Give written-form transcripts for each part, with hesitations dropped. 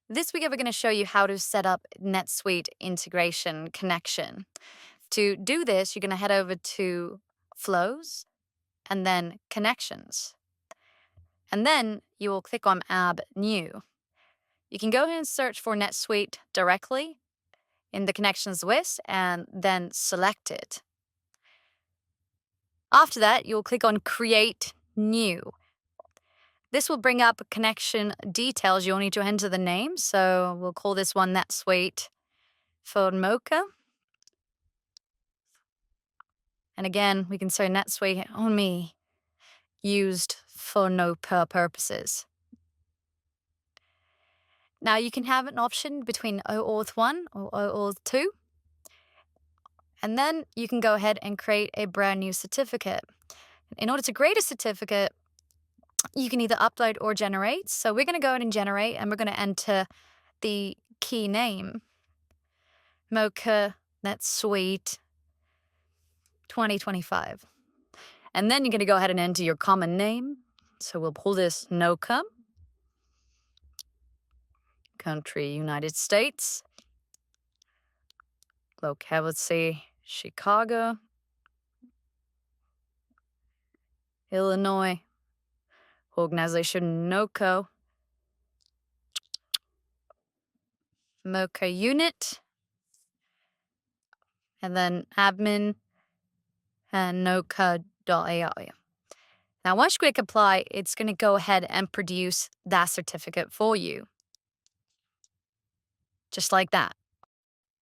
This week, we're going to show you how to set up NetSuite integration connection. To do this, you're going to head over to Flows and then Connections. And then you will click on Add New. You can go ahead and search for NetSuite directly in the Connections list and then select it. After that, you'll click on Create New. This will bring up connection details. You'll need to enter the name. So we'll call this one NetSuite for Noca. And again, we can say NetSuite only used for Noca purposes. Now you can have an option between OAuth 1 or OAuth 2. And then you can go ahead and create a brand new certificate. In order to create a certificate, you can either upload or generate. So we're going to go ahead and generate, and we're going to enter the key name, Noca NetSuite 2025. And then you're going to go ahead and enter your common name. So we'll pull this Noca. Country, United States. Locality, Chicago. Illinois. Organization, Noca. Noca unit. And then admin and Noca AI. Now, once you click apply, it's going to go ahead and produce that certificate for you. Just like that.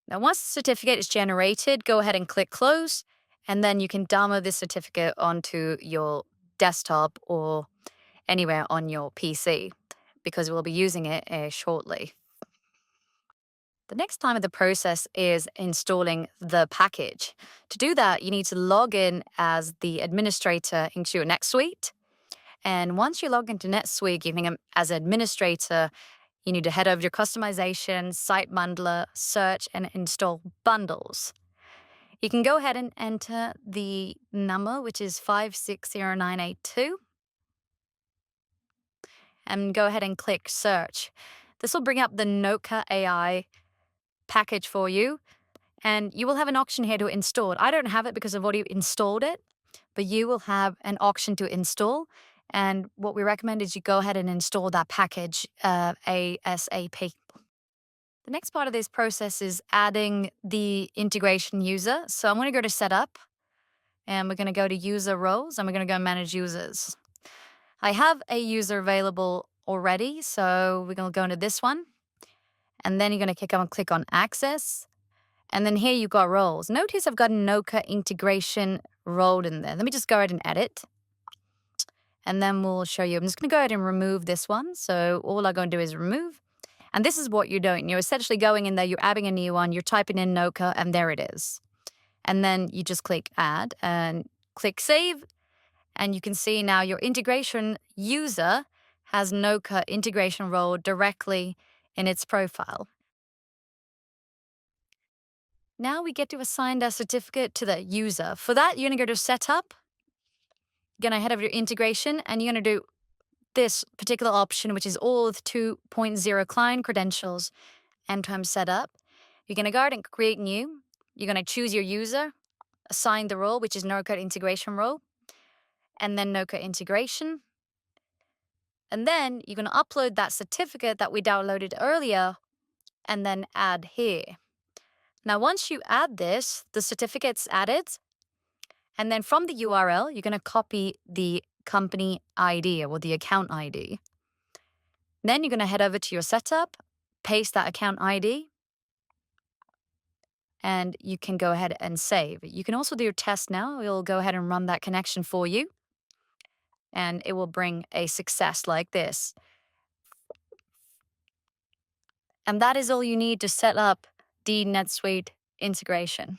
Now, once the certificate is generated, go ahead and click close, and then you can download this certificate onto your desktop or anywhere on your PC, because we'll be using it shortly. The next time of the process is installing the package. To do that, you need to log in as the administrator into your NetSuite. And once you log into NetSuite, giving as administrator, you need to head over to customization, SuiteBundler, search, and install bundles. You can go ahead and enter the number, which is 560982, and go ahead and click search. This will bring up the Noca AI package for you, and you will have an option here to install it. I don't have it because I've already installed it, but you will have an option to install. And what we recommend is you go ahead and install that package ASAP. The next part of this process is adding the integration user. So I'm going to go to Setup, and we're going to go to User Roles, and we're going to go Manage Users. I have a user available already, so we're going to go into this one. And then you're going to click on Access. And then here you've got roles. Notice I've got a Noca Integration Role in there. Let me just go ahead and edit. And then we'll show you. I'm just going to go ahead and remove this one. So all I'm going to do is remove. And this is what you're doing. You're essentially going in there, you're adding a new one, you're typing in Noca, and there it is. And then you just click Add and click Save. And you can see now your integration user has Noca Integration Role directly in its profile. Now we get to assign that certificate to the user. For that, you're going to go to Setup. You're going to head over to Integration, and you're going to do this particular option, which is auth 2.0 client credentials end-to-end setup. You're going to go ahead and create new. You're going to choose your user, assign the role, which is Noca Integration Role, and then Noca Integration. And then you're going to upload that certificate that we downloaded earlier and then add here. Now, once you add this, the certificate's added. And then from the URL, you're going to copy the company ID or the account ID. Then you're going to head over to your setup, paste that account ID, and you can go ahead and save. You can also do your test now. We'll go ahead and run that connection for you, and it will bring a success like this. And that is all you need to set up the NetSuite integration.